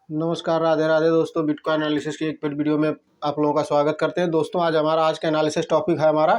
नमस्कार, राधे राधे दोस्तों। Bitcoin analysis की एक फिर वीडियो में आप लोगों का स्वागत करते हैं। दोस्तों आज का एनालिसिस टॉपिक है हमारा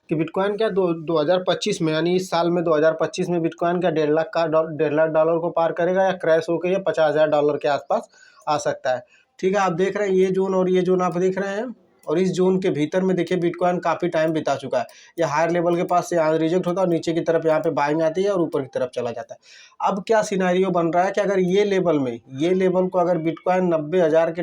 कि बिटकॉइन क्या 2025 में यानी इस साल में 2025 में बिटकॉइन क्या 1.5 लाख डॉलर को पार करेगा या क्रैश होकर ये $50,000 के आसपास आ सकता है। ठीक है, आप देख रहे हैं ये जोन और ये जोन आप देख रहे हैं, और इस जोन के भीतर में देखिए बिटकॉइन काफ़ी टाइम बिता चुका है। ये हायर लेवल के पास से यहाँ रिजेक्ट होता है और नीचे की तरफ यहाँ पे बाइंग आती है और ऊपर की तरफ चला जाता है। अब क्या सिनेरियो बन रहा है कि अगर ये लेवल को अगर बिटकॉइन 90,000 के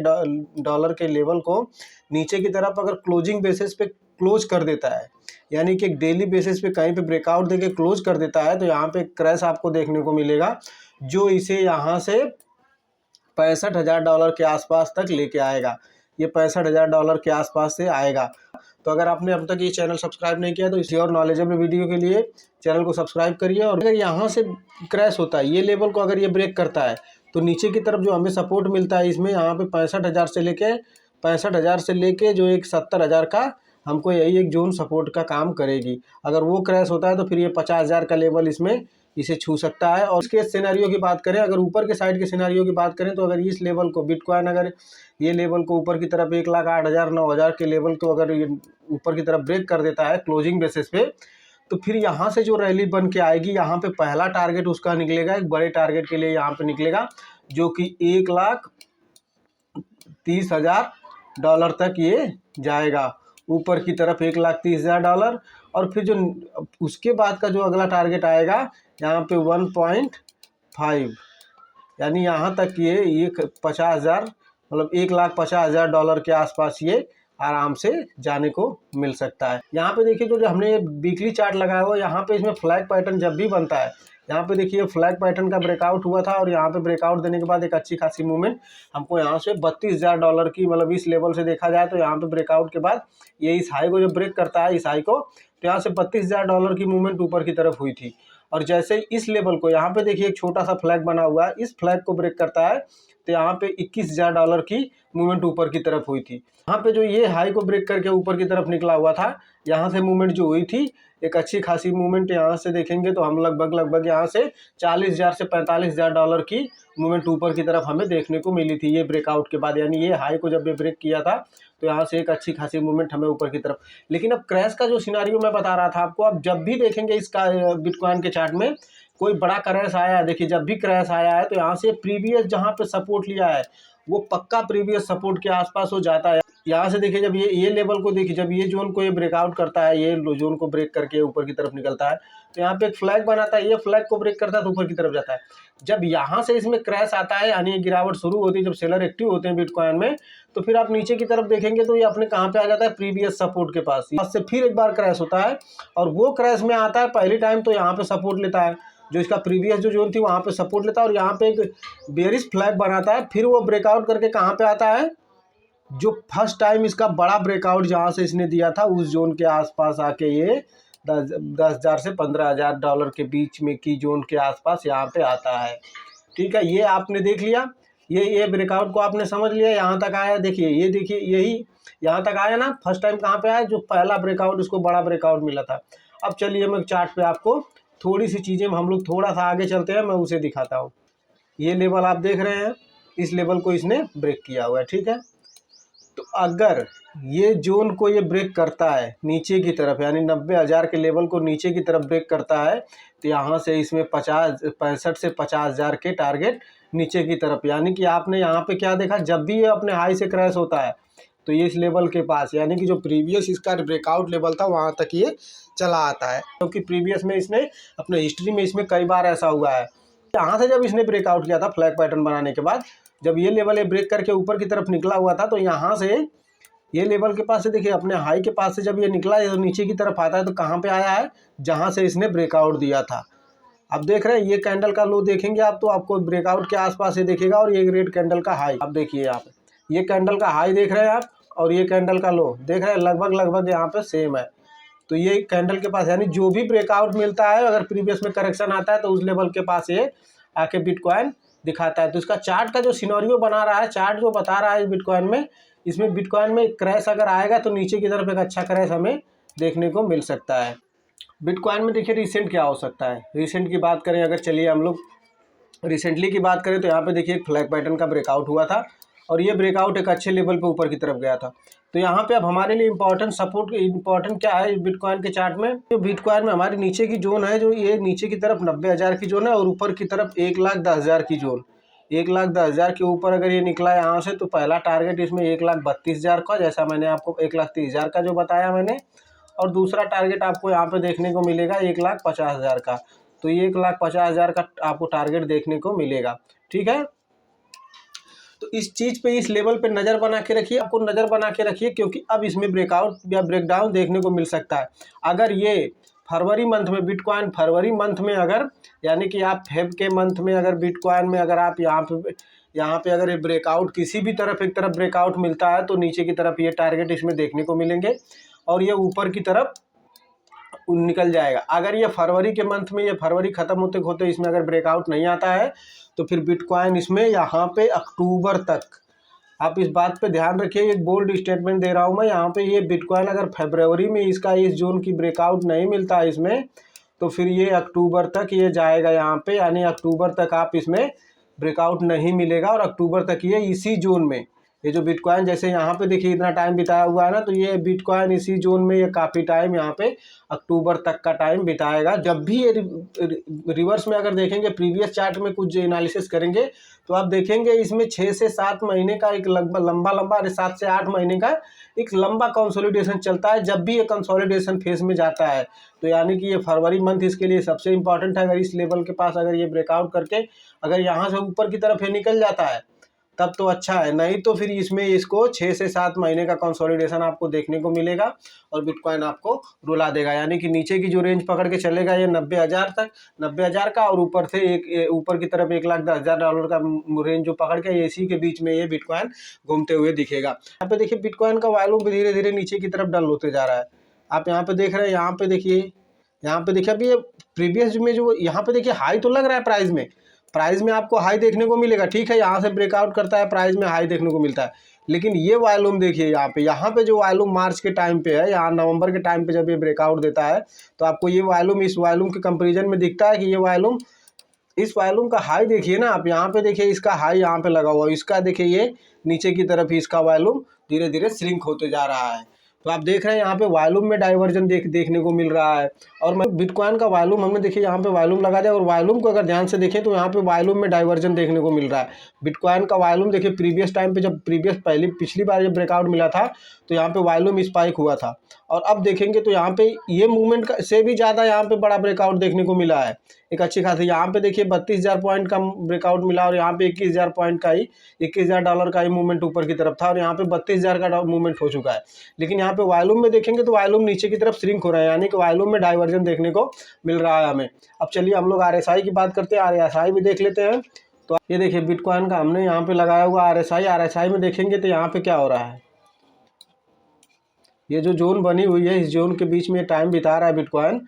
डॉलर के लेवल को नीचे की तरफ अगर क्लोजिंग बेसिस पे क्लोज कर देता है, यानी कि एक डेली बेसिस पे कहीं पे ब्रेकआउट देके क्लोज कर देता है, तो यहाँ पे क्रैश आपको देखने को मिलेगा जो इसे यहाँ से $65,000 के आसपास तक लेके आएगा। ये $65,000 के आसपास से आएगा। तो अगर आपने अब तक ये चैनल सब्सक्राइब नहीं किया तो इसी और नॉलेजेबल वीडियो के लिए चैनल को सब्सक्राइब करिए। और अगर यहाँ से क्रैश होता है, ये लेवल को अगर ये ब्रेक करता है, तो नीचे की तरफ जो हमें सपोर्ट मिलता है इसमें यहाँ पे 65,000 से लेके जो एक 70,000 का हमको यही एक जोन सपोर्ट का काम करेगी। अगर वो क्रैश होता है तो फिर ये 50,000 का लेवल इसमें इसे छू सकता है। और इसके सिनेरियो की बात करें, अगर ऊपर के साइड के सिनेरियो की बात करें, तो अगर इस लेवल को बिटकॉइन अगर ये लेवल को ऊपर की तरफ 1,08,000 9,000 के लेवल को अगर ये ऊपर की तरफ ब्रेक कर देता है क्लोजिंग बेसिस पे, तो फिर यहाँ से जो रैली बन के आएगी, यहाँ पे पहला टारगेट उसका निकलेगा, एक बड़े टारगेट के लिए यहाँ पे निकलेगा जो कि $1,30,000 तक ये जाएगा। ऊपर की तरफ $1,30,000 और फिर जो उसके बाद का जो अगला टारगेट आएगा यहाँ पे 1.5, यानी यहाँ तक ये 50,000 मतलब $1,50,000 के आसपास ये आराम से जाने को मिल सकता है। यहाँ पे देखिए जो हमने वीकली चार्ट लगाया हुआ, यहाँ पे इसमें फ्लैग पैटर्न जब भी बनता है, यहाँ पे देखिए फ्लैग पैटर्न का ब्रेकआउट हुआ था और यहाँ पे ब्रेकआउट देने के बाद एक अच्छी खासी मूवमेंट हमको यहाँ से $32,000 की, मतलब इस लेवल से देखा जाए तो यहाँ पे ब्रेकआउट के बाद ये इस हाई को जब ब्रेक करता है, इस हाई को, तो यहाँ से $32,000 की मूवमेंट ऊपर की तरफ हुई थी। और जैसे इस लेवल को यहाँ पे देखिए एक छोटा सा फ्लैग बना हुआ है, इस फ्लैग को ब्रेक करता है तो यहाँ पे $21,000 की मूवमेंट ऊपर की तरफ हुई थी। यहाँ पे जो ये हाई को ब्रेक करके ऊपर की तरफ निकला हुआ था, यहाँ से मूवमेंट जो हुई थी एक अच्छी खासी मूवमेंट, यहाँ से देखेंगे तो हम लगभग यहाँ से 40,000 से $45,000 की मूवमेंट ऊपर की तरफ हमें देखने को मिली थी ये ब्रेकआउट के बाद। यानी ये हाई को जब ये ब्रेक किया था तो यहाँ से एक अच्छी खासी मूवमेंट हमें ऊपर की तरफ। लेकिन अब क्रैश का जो सिनारियो मैं बता रहा था आपको, अब जब भी देखेंगे इसका बिटकॉइन के चार्ट में कोई बड़ा क्रैश आया है, देखिए जब भी क्रैश आया है तो यहाँ से प्रीवियस जहाँ पे सपोर्ट लिया है वो पक्का प्रीवियस सपोर्ट के आसपास हो जाता है। यहाँ से देखिए जब ये लेवल को देखिए, जब ये जोन को ये ब्रेकआउट करता है, ये जोन को ब्रेक करके ऊपर की तरफ निकलता है, तो यहाँ पे एक फ्लैग बनाता है, ये फ्लैग को ब्रेक करता है तो ऊपर की तरफ जाता है। जब यहाँ से इसमें क्रैश आता है यानी गिरावट शुरू होती है, जब सेलर एक्टिव होते हैं बिटकॉइन में, तो फिर आप नीचे की तरफ देखेंगे तो ये अपने कहाँ पे आ जाता है, प्रीवियस सपोर्ट के पास। से फिर एक बार क्रैश होता है और वो क्रैश में आता है पहली टाइम तो यहाँ पे सपोर्ट लेता है, जो इसका प्रीवियस जो जोन थी वहाँ पे सपोर्ट लेता है और यहाँ पे एक बेयरिश फ्लैग बनाता है। फिर वो ब्रेकआउट करके कहाँ पे आता है, जो फर्स्ट टाइम इसका बड़ा ब्रेकआउट जहाँ से इसने दिया था उस जोन के आसपास आके ये 10,000 से $15,000 के बीच में की जोन के आसपास यहाँ पे आता है। ठीक है, ये आपने देख लिया, ये ब्रेकआउट को आपने समझ लिया, यहाँ तक आया। देखिए ये देखिए यही यहाँ तक आया ना, फर्स्ट टाइम कहाँ पे आया, जो पहला ब्रेकआउट उसको बड़ा ब्रेकआउट मिला था। अब चलिए मैं चार्ट पे आपको थोड़ी सी चीज़ें, हम लोग थोड़ा सा आगे चलते हैं, मैं उसे दिखाता हूँ। ये लेवल आप देख रहे हैं, इस लेवल को इसने ब्रेक किया हुआ है। ठीक है, तो अगर ये जोन को ये ब्रेक करता है नीचे की तरफ, यानी 90,000 के लेवल को नीचे की तरफ ब्रेक करता है, तो यहाँ से इसमें 65 से 50,000 के टारगेट नीचे की तरफ। यानी कि आपने यहाँ पे क्या देखा, जब भी ये अपने हाई से क्रैश होता है तो ये इस लेवल के पास, यानी कि जो प्रीवियस इसका ब्रेकआउट लेवल था वहाँ तक ये चला आता है, क्योंकि प्रीवियस में इसने अपने हिस्ट्री में इसमें कई बार ऐसा हुआ है। यहाँ से जब इसने ब्रेकआउट किया था फ्लैग पैटर्न बनाने के बाद, जब ये लेवल ये ब्रेक करके ऊपर की तरफ निकला हुआ था, तो यहाँ से ये लेवल के पास से देखिए अपने हाई के पास से जब ये निकला है तो नीचे की तरफ आता है, तो कहाँ पे आया है, जहाँ से इसने ब्रेकआउट दिया था। अब देख रहे हैं ये कैंडल का लो देखेंगे आप तो आपको ब्रेकआउट के आसपास ये दिखेगा, और ये रेड कैंडल का हाई आप देखिए, यहाँ पे ये कैंडल का हाई देख रहे हैं आप और ये कैंडल का लो देख रहे हैं, लगभग यहाँ पे सेम है। तो ये कैंडल के पास, यानी जो भी ब्रेकआउट मिलता है अगर प्रीवियस में करेक्शन आता है तो उस लेवल के पास ये आके बिटकॉइन दिखाता है। तो इसका चार्ट का जो सिनेरियो बना रहा है, चार्ट जो बता रहा है बिटकॉइन में, इसमें बिटकॉइन में क्रैश अगर आएगा तो नीचे की तरफ एक अच्छा क्रैश हमें देखने को मिल सकता है। बिटकॉइन में देखिए रिसेंट क्या हो सकता है, रिसेंट की बात करें अगर, चलिए हम लोग रिसेंटली की बात करें तो यहाँ पे देखिए एक फ्लैग पैटर्न का ब्रेकआउट हुआ था और ये ब्रेकआउट एक अच्छे लेवल पे ऊपर की तरफ गया था। तो यहाँ पे अब हमारे लिए इंपॉर्टेंट क्या है बिटकॉइन के चार्ट में, तो बिटकॉइन में हमारी नीचे की जोन है, जो ये नीचे की तरफ 90,000 की जोन है और ऊपर की तरफ 1,10,000 की जोन। 1,10,000 के ऊपर अगर ये निकला यहाँ से तो पहला टारगेट इसमें 1,32,000 का, जैसा मैंने आपको 1,30,000 का जो बताया मैंने, और दूसरा टारगेट आपको यहाँ पे देखने को मिलेगा 1,50,000 का। तो ये 1,50,000 का आपको टारगेट देखने को मिलेगा। ठीक है, तो इस चीज़ पे, इस लेवल पे नज़र बना के रखिए, आपको नज़र बना के रखिए, क्योंकि अब इसमें ब्रेकआउट या ब्रेकडाउन देखने को मिल सकता है। अगर ये फरवरी मंथ में बिटकॉइन फरवरी मंथ में अगर, यानी कि आप फेब के मंथ में अगर बिटकॉइन में अगर आप यहाँ पे अगर ये ब्रेकआउट किसी भी तरफ एक तरफ ब्रेकआउट मिलता है तो नीचे की तरफ ये टारगेट इसमें देखने को मिलेंगे और ये ऊपर की तरफ निकल जाएगा। अगर ये फरवरी के मंथ में, ये फरवरी ख़त्म होते होते इसमें अगर ब्रेकआउट नहीं आता है तो फिर बिटकॉइन इसमें यहाँ पे अक्टूबर तक, आप इस बात पे ध्यान रखिए, एक बोल्ड स्टेटमेंट दे रहा हूँ मैं यहाँ पे, ये बिटकॉइन अगर फरवरी में इसका इस जोन की ब्रेकआउट नहीं मिलता है इसमें तो फिर ये अक्टूबर तक ये जाएगा यहाँ पे, यानी अक्टूबर तक आप इसमें ब्रेकआउट नहीं मिलेगा और अक्टूबर तक ये इसी जोन में, ये जो बिटकॉइन जैसे यहाँ पे देखिए इतना टाइम बिताया हुआ है ना, तो ये बिटकॉइन इसी जोन में ये काफ़ी टाइम यहाँ पे अक्टूबर तक का टाइम बिताएगा। जब भी ये रिवर्स में अगर देखेंगे, प्रीवियस चार्ट में कुछ एनालिसिस करेंगे तो आप देखेंगे इसमें 6 से 7 महीने का एक लगभग लंबा 7 से 8 महीने का एक लंबा कंसोलिडेशन चलता है। जब भी ये कंसोलिडेशन फेज में जाता है तो यानी कि ये फरवरी मंथ इसके लिए सबसे इंपॉर्टेंट है। अगर इस लेवल के पास अगर ये ब्रेकआउट करके अगर यहाँ से ऊपर की तरफ ये निकल जाता है तब तो अच्छा है, नहीं तो फिर इसमें इसको 6 से 7 महीने का कंसोलिडेशन आपको देखने को मिलेगा और बिटकॉइन आपको रुला देगा। यानी कि नीचे की जो रेंज पकड़ के चलेगा ये 90,000 तक, 90,000 का, और ऊपर से ऊपर की तरफ $1,10,000 का रेंज जो पकड़ के, इसी के बीच में ये बिटकॉइन घूमते हुए दिखेगा। यहाँ पे देखिए बिटकॉइन का वॉल्यूम धीरे धीरे नीचे की तरफ डल होते जा रहा है। आप यहाँ पे देख रहे हैं, यहाँ पे देखिए अभी ये प्रीवियस में जो यहाँ पे देखिए हाई तो लग रहा है, प्राइस में आपको हाई देखने को मिलेगा। ठीक है, यहाँ से ब्रेकआउट करता है, प्राइस में हाई देखने को मिलता है, लेकिन ये वॉल्यूम देखिए यहाँ पे जो वॉल्यूम मार्च के टाइम पे है, यहाँ नवंबर के टाइम पे जब ये ब्रेकआउट देता है तो आपको ये वॉल्यूम इस वॉल्यूम के कंपैरिजन में दिखता है कि ये वॉल्यूम, इस वॉल्यूम का हाई देखिए ना आप, यहाँ पे देखिए इसका हाई यहाँ पे लगा हुआ है, इसका देखिए ये नीचे की तरफ इसका वॉल्यूम धीरे धीरे श्रिंक होते जा रहा है। तो आप देख रहे हैं यहाँ पे वॉल्यूम में डाइवर्जन देखने को मिल रहा है। और मैं बिटकॉइन का वॉल्यूम हमने देखिए यहाँ पे वॉल्यूम लगा दिया, और वॉल्यूम को अगर ध्यान से देखें तो यहाँ पे वॉल्यूम में डाइवर्जन देखने को मिल रहा है। बिटकॉइन का वॉल्यूम देखिए प्रीवियस टाइम पे जब पिछली बार जब ब्रेकआउट मिला था तो यहाँ पे वॉल्यूम स्पाइक हुआ था, और अब देखेंगे तो यहाँ पे ये मूवमेंट से भी ज़्यादा यहाँ पे बड़ा ब्रेकआउट देखने को मिला है, एक अच्छी खासी। यहाँ पे देखिए 32,000 पॉइंट का ब्रेकआउट मिला और यहाँ पे 21,000 पॉइंट का ही, $21,000 का ही मूवमेंट ऊपर की तरफ था, और यहाँ पे 32,000 का मूवमेंट हो चुका है। लेकिन यहाँ पे वॉल्यूम में देखेंगे तो वॉल्यूम नीचे की तरफ श्रिंक हो रहा है, यानी कि वॉल्यूम में डाइवर्जन देखने को मिल रहा है हमें। अब चलिए हम लोग RSI की बात करते हैं, RSI भी देख लेते हैं। तो ये देखिए बिटकॉइन का हमने यहाँ पे लगाया हुआ RSI में देखेंगे तो यहाँ पे क्या हो रहा है, ये जो जोन बनी हुई है इस जोन के बीच में टाइम बिता रहा है बिटकॉइन।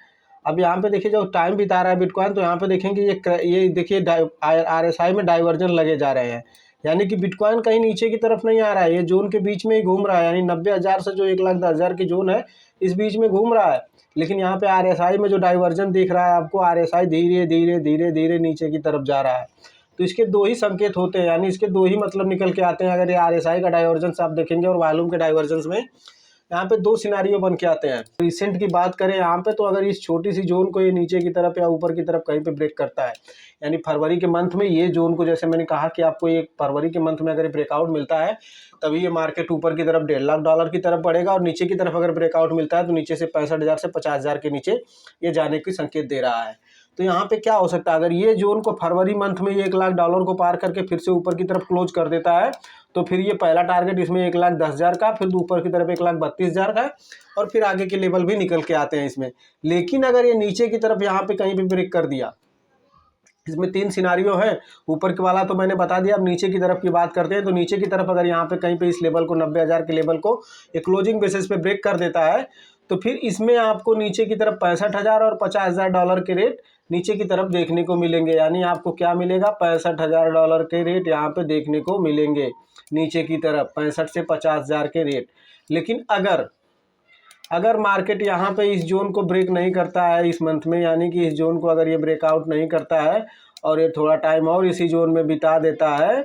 अब यहाँ पे देखिए जब टाइम बिता रहा है बिटकॉइन तो यहाँ पे देखेंगे ये देखिए RSI में डाइवर्जन लगे जा रहे हैं, यानी कि बिटकॉइन कहीं नीचे की तरफ नहीं आ रहा है, ये जोन के बीच में ही घूम रहा है, यानी 90,000 से जो 1,10,000 की जोन है इस बीच में घूम रहा है। लेकिन यहाँ पे RSI में जो डाइवर्जन दिख रहा है आपको, RSI धीरे धीरे नीचे की तरफ जा रहा है। तो इसके दो ही संकेत होते हैं, यानी इसके दो ही मतलब निकल के आते हैं। अगर ये RSI का डाइवर्जेंस आप देखेंगे और वॉल्यूम के डाइवर्जेंस में यहाँ पे दो सिनारियो बन के आते हैं। रिसेंट की बात करें यहाँ पे तो अगर इस छोटी सी जोन को ये नीचे की तरफ या ऊपर की तरफ कहीं पे ब्रेक करता है, यानी फरवरी के मंथ में ये जोन को, जैसे मैंने कहा कि आपको ये फरवरी के मंथ में अगर ब्रेकआउट मिलता है तभी ये मार्केट ऊपर की तरफ $1,50,000 की तरफ बढ़ेगा, और नीचे की तरफ अगर ब्रेकआउट मिलता है तो नीचे से 65,000 से 50,000 के नीचे ये जाने की संकेत दे रहा है। तो यहाँ पे क्या हो सकता है, अगर ये जोन को फरवरी मंथ में ये $1,00,000 को पार करके फिर से ऊपर की तरफ क्लोज कर देता है तो फिर ये पहला टारगेट इसमें 1,10,000 का, फिर ऊपर की तरफ 1,32,000 का, और फिर आगे के लेवल भी निकल के आते हैं इसमें। लेकिन अगर ये नीचे की तरफ यहाँ पे कहीं भी ब्रेक कर दिया, इसमें 3 सिनारियो है, ऊपर के वाला तो मैंने बता दिया। अब नीचे की तरफ की बात करते हैं तो नीचे की तरफ अगर यहाँ पे कहीं पे इस लेवल को 90,000 के लेवल को एक क्लोजिंग बेसिस पे ब्रेक कर देता है तो फिर इसमें आपको नीचे की तरफ 65,000 और $50,000 के रेट नीचे की तरफ देखने को मिलेंगे, यानी आपको क्या मिलेगा, $65,000 के रेट यहाँ पे देखने को मिलेंगे नीचे की तरफ, 65 से 50,000 के रेट। लेकिन अगर मार्केट यहाँ पे इस जोन को ब्रेक नहीं करता है इस मंथ में, यानी कि इस जोन को अगर ये ब्रेकआउट नहीं करता है और ये थोड़ा टाइम और इसी जोन में बिता देता है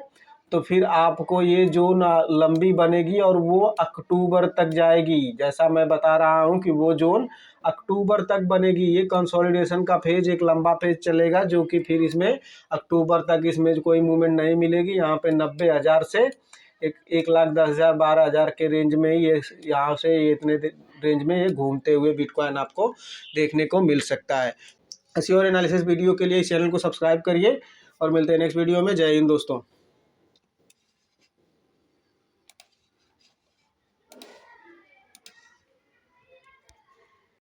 तो फिर आपको ये जोन लंबी बनेगी और वो अक्टूबर तक जाएगी। जैसा मैं बता रहा हूँ कि वो जोन अक्टूबर तक बनेगी। ये कंसोलिडेशन का फेज एक लंबा फेज चलेगा जो कि फिर इसमें अक्टूबर तक इसमें कोई मूवमेंट नहीं मिलेगी। यहाँ पे 90,000 से 1,10,000 12,000 के रेंज में ये यहाँ से ये इतने रेंज में ये घूमते हुए बिटकॉइन आपको देखने को मिल सकता है। ऐसी और एनालिसिस वीडियो के लिए इस चैनल को सब्सक्राइब करिए और मिलते हैं नेक्स्ट वीडियो में। जय हिंद दोस्तों।